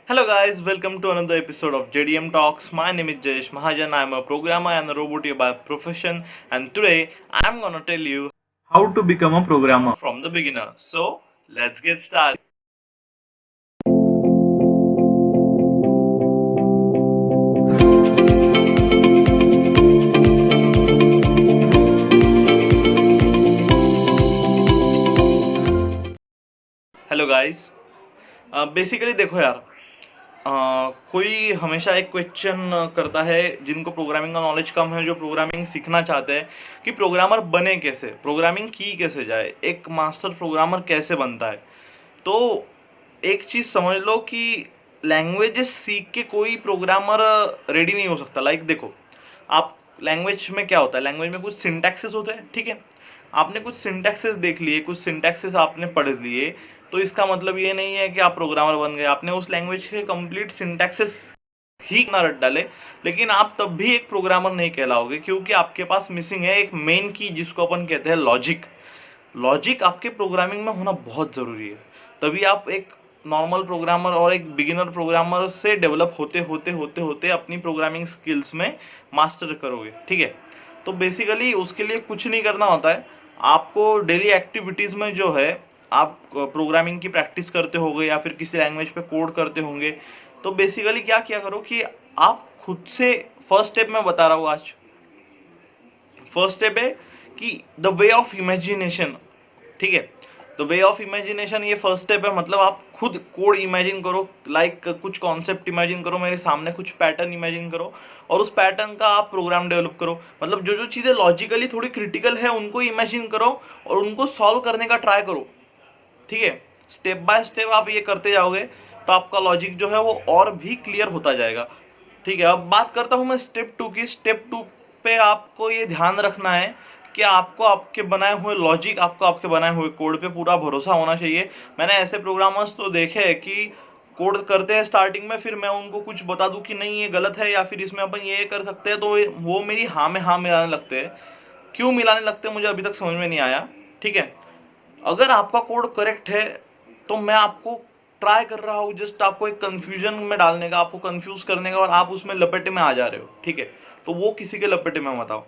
Hello guys, welcome to another episode of JDM Talks. My name is Jayesh Mahajan. I am a programmer and a roboteer by profession, and today I am gonna tell you how to become a programmer from the beginner. So let's get started. Hello guys, basically देखो यार, कोई हमेशा एक question करता है जिनको programming का knowledge कम है, जो प्रोग्रामिंग सीखना चाहते हैं कि प्रोग्रामर बने कैसे, प्रोग्रामिंग की कैसे जाए, एक मास्टर प्रोग्रामर कैसे बनता है। तो एक चीज़ समझ लो कि लैंग्वेजेस सीख के कोई प्रोग्रामर रेडी नहीं हो सकता। लाइक देखो, आप लैंग्वेज में क्या होता है, लैंग्वेज में कुछ सिंटैक्सेस होते हैं, ठीक है। आपने कुछ सिंटैक्सेस देख लिए, कुछ सिंटैक्सेस आपने पढ़ लिए, तो इसका मतलब ये नहीं है कि आप प्रोग्रामर बन गए। आपने उस लैंग्वेज के कंप्लीट सिंटैक्सेस ही ना रट डाले, लेकिन आप तब भी एक प्रोग्रामर नहीं कहलाओगे, क्योंकि आपके पास मिसिंग है एक मेन की, जिसको अपन कहते हैं लॉजिक। लॉजिक आपके प्रोग्रामिंग में होना बहुत ज़रूरी है, तभी आप एक नॉर्मल प्रोग्रामर और एक बिगिनर प्रोग्रामर से डेवलप होते होते होते होते अपनी प्रोग्रामिंग स्किल्स में मास्टर करोगे, ठीक है। तो बेसिकली उसके लिए कुछ नहीं करना होता है। आपको डेली एक्टिविटीज़ में जो है, आप प्रोग्रामिंग की प्रैक्टिस करते होंगे या फिर किसी लैंग्वेज पे कोड करते होंगे। तो बेसिकली क्या किया करो कि आप खुद से, फर्स्ट स्टेप मैं बता रहा हूँ आज, फर्स्ट स्टेप है कि द वे ऑफ इमेजिनेशन, ठीक है। द वे ऑफ इमेजिनेशन ये फर्स्ट स्टेप है। मतलब आप खुद कोड इमेजिन करो, लाइक कुछ कॉन्सेप्ट इमेजिन करो, मेरे सामने कुछ पैटर्न इमेजिन करो और उस पैटर्न का आप प्रोग्राम डेवलप करो। मतलब जो जो चीज़ें लॉजिकली थोड़ी क्रिटिकल है उनको इमेजिन करो और उनको सॉल्व करने का ट्राई करो, ठीक है। स्टेप बाय स्टेप आप ये करते जाओगे तो आपका लॉजिक जो है वो और भी क्लियर होता जाएगा, ठीक है। अब बात करता हूँ मैं स्टेप 2 की। स्टेप 2 पे आपको ये ध्यान रखना है कि आपको आपके बनाए हुए लॉजिक, आपको आपके बनाए हुए कोड पे पूरा भरोसा होना चाहिए। मैंने ऐसे प्रोग्रामर्स तो देखे हैं कि कोड करते हैं स्टार्टिंग में, फिर मैं उनको कुछ बता दूं कि नहीं ये गलत है या फिर इसमें अपन ये कर सकते हैं, तो वो मेरी हाँ में हाँ मिलाने लगते हैं। क्यों मिलाने लगते हैं मुझे अभी तक समझ में नहीं आया, ठीक है। अगर आपका कोड करेक्ट है तो मैं आपको ट्राई कर रहा हूँ जस्ट आपको एक कंफ्यूजन में डालने का, आपको कंफ्यूज करने का, और आप उसमें लपेटे में आ जा रहे हो, ठीक है। तो वो किसी के लपेटे में मत आओ,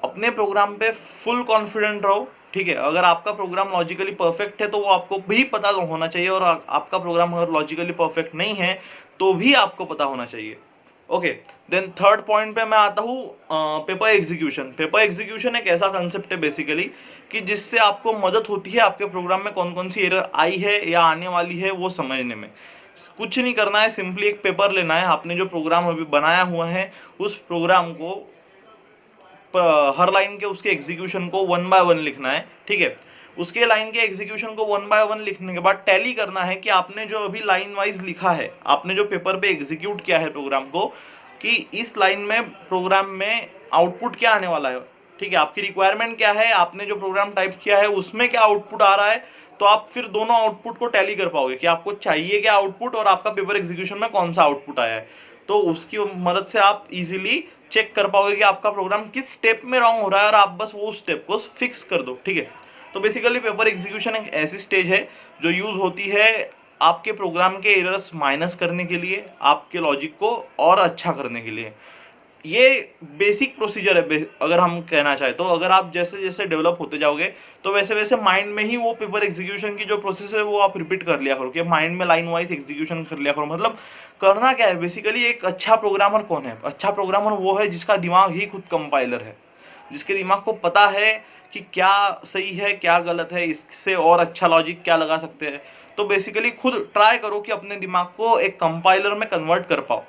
अपने प्रोग्राम पे फुल कॉन्फिडेंट रहो, ठीक है। अगर आपका प्रोग्राम लॉजिकली परफेक्ट है तो वो आपको भी पता होना चाहिए, और आपका प्रोग्राम अगर लॉजिकली परफेक्ट नहीं है तो भी आपको पता होना चाहिए। ओके, देन थर्ड पॉइंट पे मैं आता हूँ, पेपर एग्जीक्यूशन। पेपर एग्जीक्यूशन एक ऐसा कंसेप्ट है बेसिकली कि जिससे आपको मदद होती है आपके प्रोग्राम में कौन कौन सी एरर आई है या आने वाली है वो समझने में। कुछ नहीं करना है, सिंपली एक पेपर लेना है, आपने जो प्रोग्राम अभी बनाया हुआ है उस प्रोग्राम को हर लाइन के उसके एग्जीक्यूशन को 1 बाय 1 लिखना है, ठीक है। उसके लाइन के एग्जीक्यूशन को 1 बाय 1 लिखने के बाद टैली करना है कि आपने जो अभी लाइन वाइज लिखा है, आपने जो पेपर पे एग्जीक्यूट किया है प्रोग्राम को, कि इस लाइन में प्रोग्राम में आउटपुट क्या आने वाला है, ठीक है। आपकी रिक्वायरमेंट क्या है, आपने जो प्रोग्राम टाइप किया है उसमें क्या आउटपुट आ रहा है, तो आप फिर दोनों आउटपुट को टैली कर पाओगे कि आपको चाहिए क्या आउटपुट और आपका पेपर एग्जीक्यूशन में कौन सा आउटपुट आया है। तो उसकी मदद से आप इजीली चेक कर पाओगे कि आपका प्रोग्राम किस स्टेप में रॉन्ग हो रहा है, और आप बस वो स्टेप को फिक्स कर दो, ठीक है। तो बेसिकली पेपर एग्जीक्यूशन एक ऐसी स्टेज है जो यूज होती है आपके प्रोग्राम के एरर्स माइनस करने के लिए, आपके लॉजिक को और अच्छा करने के लिए। ये बेसिक प्रोसीजर है अगर हम कहना चाहें तो। अगर आप जैसे जैसे डेवलप होते जाओगे तो वैसे वैसे माइंड में ही वो पेपर एग्जीक्यूशन की जो प्रोसेस है वो आप रिपीट कर लिया करो, कि माइंड में लाइन वाइज एग्जीक्यूशन कर लिया करो। मतलब करना क्या है बेसिकली, एक अच्छा प्रोग्रामर कौन है? अच्छा प्रोग्रामर वो है जिसका दिमाग ही खुद कंपाइलर है, जिसके दिमाग को पता है कि क्या सही है क्या गलत है, इससे और अच्छा लॉजिक क्या लगा सकते हैं। तो बेसिकली खुद ट्राई करो कि अपने दिमाग को एक कंपाइलर में कन्वर्ट कर पाओ,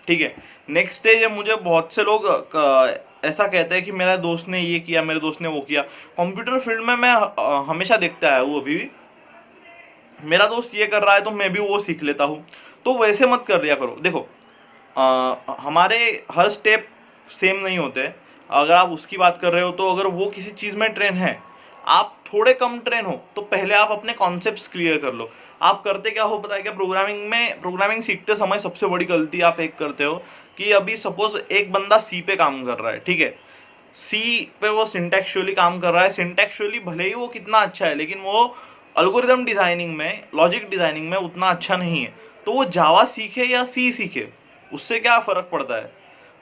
ठीक है। नेक्स्ट स्टेज है, मुझे बहुत से लोग ऐसा कहते हैं कि मेरा दोस्त ने ये किया, मेरे दोस्त ने वो किया। कंप्यूटर फील्ड में मैं हमेशा देखता है वो अभी भी, मेरा दोस्त ये कर रहा है तो मैं भी वो सीख लेता हूँ। तो वैसे मत कर लिया करो। देखो, हमारे हर स्टेप सेम नहीं होते। अगर आप उसकी बात कर रहे हो तो अगर वो किसी चीज़ में ट्रेन है, आप थोड़े कम ट्रेन हो, तो पहले आप अपने कॉन्सेप्ट्स क्लियर कर लो। आप करते क्या हो पता है क्या? प्रोग्रामिंग सीखते समय सबसे बड़ी गलती आप एक करते हो कि अभी सपोज एक बंदा सी पे काम कर रहा है, ठीक है। सी पे वो सिंटेक्चुअली काम कर रहा है, सिंटेक्चुअली भले ही वो कितना अच्छा है लेकिन वो अल्गोरिदम डिजाइनिंग में, लॉजिक डिजाइनिंग में उतना अच्छा नहीं है। तो वो जावा सीखे या सी सीखे, उससे क्या फ़र्क पड़ता है।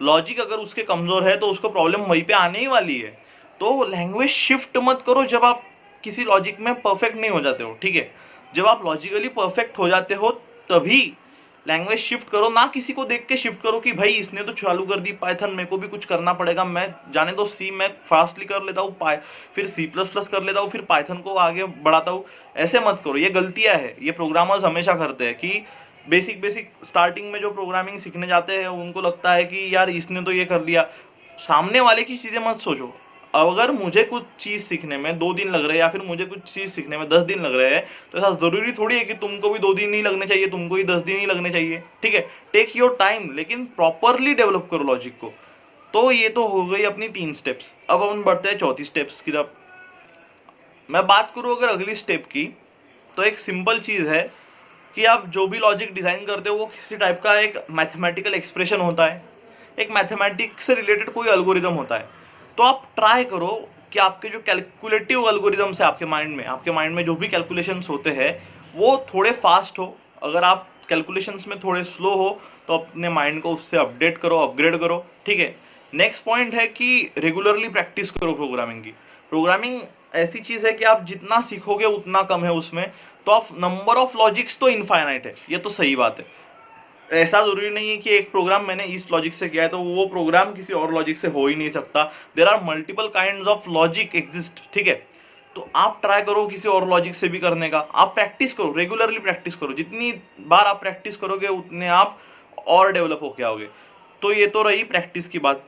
लॉजिक अगर उसके कमज़ोर है तो उसको प्रॉब्लम वहीं पे आने ही वाली है। तो लैंग्वेज शिफ्ट मत करो जब आप किसी लॉजिक में परफेक्ट नहीं हो जाते हो, ठीक है। जब आप लॉजिकली परफेक्ट हो जाते हो तभी लैंग्वेज शिफ्ट करो, ना किसी को देख के शिफ्ट करो कि भाई इसने तो चालू कर दी पाइथन, मेरे को भी कुछ करना पड़ेगा, मैं जाने दो सी मैं फास्टली कर लेता हूँ, फिर सी प्लस प्लस कर लेता हूँ, फिर पाइथन को आगे बढ़ाता हूँ। ऐसे मत करो, ये गलतियाँ है, ये प्रोग्रामर्स हमेशा करते हैं कि बेसिक बेसिक स्टार्टिंग में जो प्रोग्रामिंग सीखने जाते हैं उनको लगता है कि यार इसने तो ये कर लिया। सामने वाले की चीज़ें मत सोचो। अगर मुझे कुछ चीज़ सीखने में 2 दिन लग रहे हैं या फिर मुझे कुछ चीज़ सीखने में 10 दिन लग रहे हैं, तो ऐसा ज़रूरी थोड़ी है कि तुमको भी 2 दिन ही लगने चाहिए, तुमको ही 10 दिन ही लगने चाहिए, ठीक है। टेक योर टाइम, लेकिन प्रॉपरली डेवलप करो लॉजिक को। तो ये तो हो गई अपनी 3 स्टेप्स। अब अपन बढ़ते हैं चौथी स्टेप्स की तरफ। मैं बात करूँ अगर अगली स्टेप की, तो एक सिंपल चीज़ है कि आप जो भी लॉजिक डिज़ाइन करते हो वो किसी टाइप का एक मैथमेटिकल एक्सप्रेशन होता है, एक मैथमेटिक्स से रिलेटेड कोई एल्गोरिदम होता है। तो आप ट्राई करो कि आपके जो कैलकुलेटिव एल्गोरिदम्स है आपके माइंड में जो भी कैलकुलेशंस होते हैं वो थोड़े फास्ट हो। अगर आप कैलकुलेशंस में थोड़े स्लो हो तो अपने माइंड को उससे अपडेट करो, अपग्रेड करो, ठीक है। नेक्स्ट पॉइंट है कि रेगुलरली प्रैक्टिस करो प्रोग्रामिंग की। प्रोग्रामिंग ऐसी चीज़ है कि आप जितना सीखोगे उतना कम है उसमें। तो आप नंबर ऑफ लॉजिक्स तो इनफाइनाइट है, ये तो सही बात है। ऐसा जरूरी नहीं है कि एक प्रोग्राम मैंने इस लॉजिक से किया है तो वो प्रोग्राम किसी और लॉजिक से हो ही नहीं सकता। There are multiple kinds of logic exist, ठीक है। तो आप ट्राई करो किसी और लॉजिक से भी करने का, आप प्रैक्टिस करो, रेगुलरली प्रैक्टिस करो। जितनी बार आप प्रैक्टिस करोगे उतने आप और डेवलप होके आओगे। तो ये तो रही प्रैक्टिस की बात।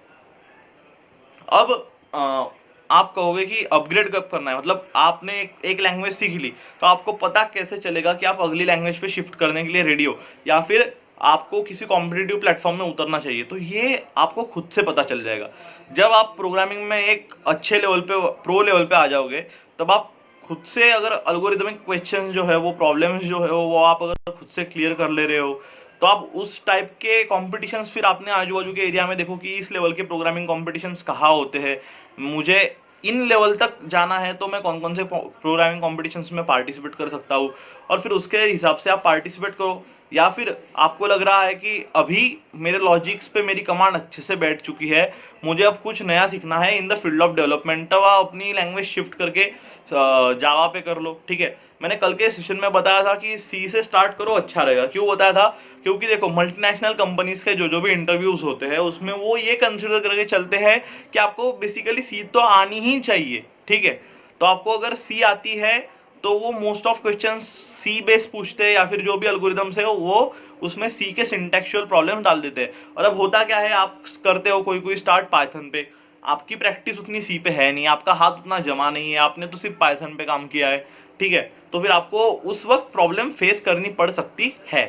अब आप कहोगे कि अपग्रेड कब करना है, मतलब आपने एक लैंग्वेज सीख ली तो आपको पता कैसे चलेगा कि आप अगली लैंग्वेज पे शिफ्ट करने के लिए रेडी हो या फिर आपको किसी कॉम्पिटिटिव प्लेटफॉर्म में उतरना चाहिए। तो ये आपको खुद से पता चल जाएगा। जब आप प्रोग्रामिंग में एक अच्छे लेवल पे, प्रो लेवल पे आ जाओगे, तब आप खुद से अगर एल्गोरिथमिक क्वेश्चन जो है वो प्रॉब्लम्स जो है वो आप अगर खुद से क्लियर कर ले रहे हो तो आप उस टाइप के कॉम्पिटिशन्स फिर आपने आजू बाजू के एरिया में देखो कि इस लेवल के प्रोग्रामिंग कॉम्पिटिशन्स कहाँ होते हैं, मुझे इन लेवल तक जाना है तो मैं कौन कौन से प्रोग्रामिंग कॉम्पिटिशन्स में पार्टिसिपेट कर सकता हूँ, और फिर उसके हिसाब से आप पार्टिसिपेट करो। या फिर आपको लग रहा है कि अभी मेरे लॉजिक्स पे मेरी कमांड अच्छे से बैठ चुकी है, मुझे अब कुछ नया सीखना है in the field of development, तब आप अपनी लैंग्वेज शिफ्ट करके जावा पे कर लो, ठीक है। मैंने कल के सेशन में बताया था कि सी से स्टार्ट करो, अच्छा रहेगा। क्यों बताया था? क्योंकि देखो मल्टीनेशनल कंपनीज के जो जो भी इंटरव्यूज होते हैं उसमें वो ये कंसिडर करके चलते हैं कि आपको बेसिकली सी तो आनी ही चाहिए, ठीक है। तो आपको अगर सी आती है तो वो most of questions C base पूछते हैं या फिर जो भी एल्गोरिदम्स है वो उसमें सी के सिंटेक्चुअल प्रॉब्लम डाल देते हैं। और अब होता क्या है, आप करते हो कोई कोई स्टार्ट पाइथन पे, आपकी प्रैक्टिस उतनी सी पे है नहीं, आपका हाथ उतना जमा नहीं है, आपने तो सिर्फ पाइथन पे काम किया है, ठीक है। तो फिर आपको उस वक्त प्रॉब्लम फेस करनी पड़ सकती है।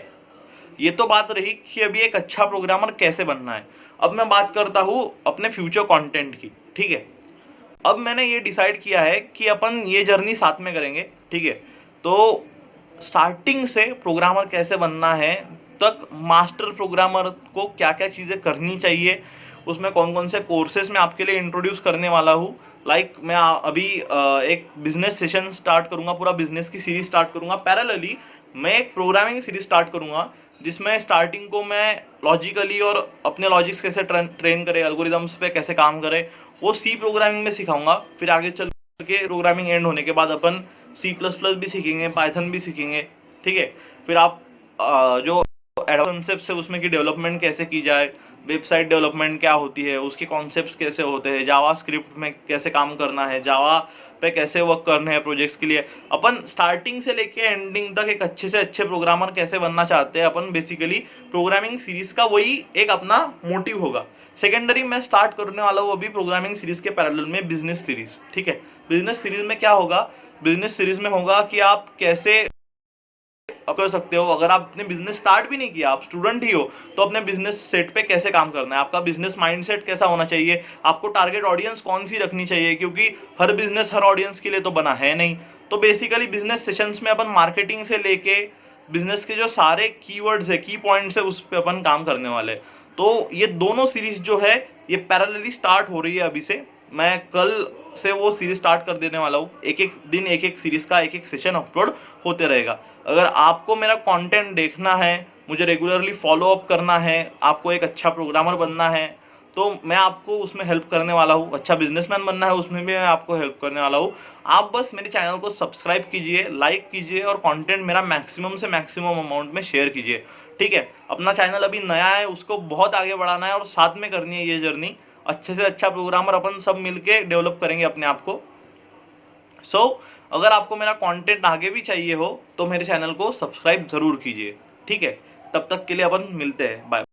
ये तो बात रही कि अभी एक अच्छा प्रोग्रामर कैसे बनना है। अब मैं बात करता हूँ अपने फ्यूचर कंटेंट की, ठीक है। अब मैंने ये डिसाइड किया है कि अपन ये जर्नी साथ में करेंगे, ठीक है। तो स्टार्टिंग से प्रोग्रामर कैसे बनना है तक मास्टर प्रोग्रामर को क्या क्या चीज़ें करनी चाहिए, उसमें कौन कौन से कोर्सेज मैं आपके लिए इंट्रोड्यूस करने वाला हूँ। लाइक मैं अभी एक बिजनेस सेशन स्टार्ट करूँगा, पूरा बिजनेस की सीरीज स्टार्ट करूँगा। पैरेलली मैं एक प्रोग्रामिंग सीरीज स्टार्ट करूँगा जिसमें स्टार्टिंग को मैं लॉजिकली और अपने लॉजिक्स कैसे ट्रेन करे, एल्गोरिदम्स पे कैसे काम करे, वो सी प्रोग्रामिंग में सिखाऊंगा। फिर आगे चल के प्रोग्रामिंग एंड होने के बाद अपन सी प्लस प्लस भी सीखेंगे, पाइथन भी सीखेंगे, ठीक है। फिर आप जो कॉन्सेप्ट है उसमें कि डेवलपमेंट कैसे की जाए, वेबसाइट डेवलपमेंट क्या होती है, उसके कॉन्सेप्ट्स कैसे होते हैं, जावा स्क्रिप्ट में कैसे काम करना है, जावा पे कैसे वर्क करने हैं प्रोजेक्ट्स के लिए, अपन स्टार्टिंग से लेके एंडिंग तक एक अच्छे से अच्छे प्रोग्रामर कैसे बनना चाहते हैं अपन। बेसिकली प्रोग्रामिंग सीरीज का वही एक अपना मोटिव होगा। सेकेंडरी मैं स्टार्ट करने वाला हूँ अभी प्रोग्रामिंग सीरीज के पैरेलल में बिजनेस सीरीज, ठीक है। बिजनेस सीरीज में क्या होगा, बिजनेस सीरीज में होगा कि आप कैसे कर सकते हो। अगर आपने बिजनेस स्टार्ट भी नहीं किया, आप स्टूडेंट ही हो, तो अपने बिजनेस सेट पे कैसे काम करना है, आपका बिजनेस माइंडसेट कैसा होना चाहिए, आपको टारगेट ऑडियंस कौन सी रखनी चाहिए, क्योंकि हर बिजनेस हर ऑडियंस के लिए तो बना है नहीं। तो बेसिकली बिजनेस सेशंस में अपन मार्केटिंग से लेके बिजनेस के जो सारे कीवर्ड्स है, की पॉइंट्स है, उस पर अपन काम करने वाले। तो ये दोनों सीरीज जो है ये पैरेलली स्टार्ट हो रही है अभी से। मैं कल से वो सीरीज स्टार्ट कर देने वाला हूँ। एक एक दिन एक एक सीरीज का एक एक सेशन अपलोड होते रहेगा। अगर आपको मेरा कंटेंट देखना है, मुझे रेगुलरली फॉलो अप करना है, आपको एक अच्छा प्रोग्रामर बनना है, तो मैं आपको उसमें हेल्प करने वाला हूँ। अच्छा बिजनेसमैन बनना है, उसमें भी मैं आपको हेल्प करने वाला हूँ। आप बस मेरे चैनल को सब्सक्राइब कीजिए, लाइक कीजिए और कंटेंट मेरा मैक्सिमम से मैक्सिमम अमाउंट में शेयर कीजिए, ठीक है। अपना चैनल अभी नया है, उसको बहुत आगे बढ़ाना है और साथ में करनी है ये जर्नी। अच्छे से अच्छा प्रोग्रामर अपन सब मिलके डेवलप करेंगे अपने आप को। सो अगर आपको मेरा कंटेंट आगे भी चाहिए हो तो मेरे चैनल को सब्सक्राइब जरूर कीजिए, ठीक है। तब तक के लिए अपन मिलते हैं, बाय।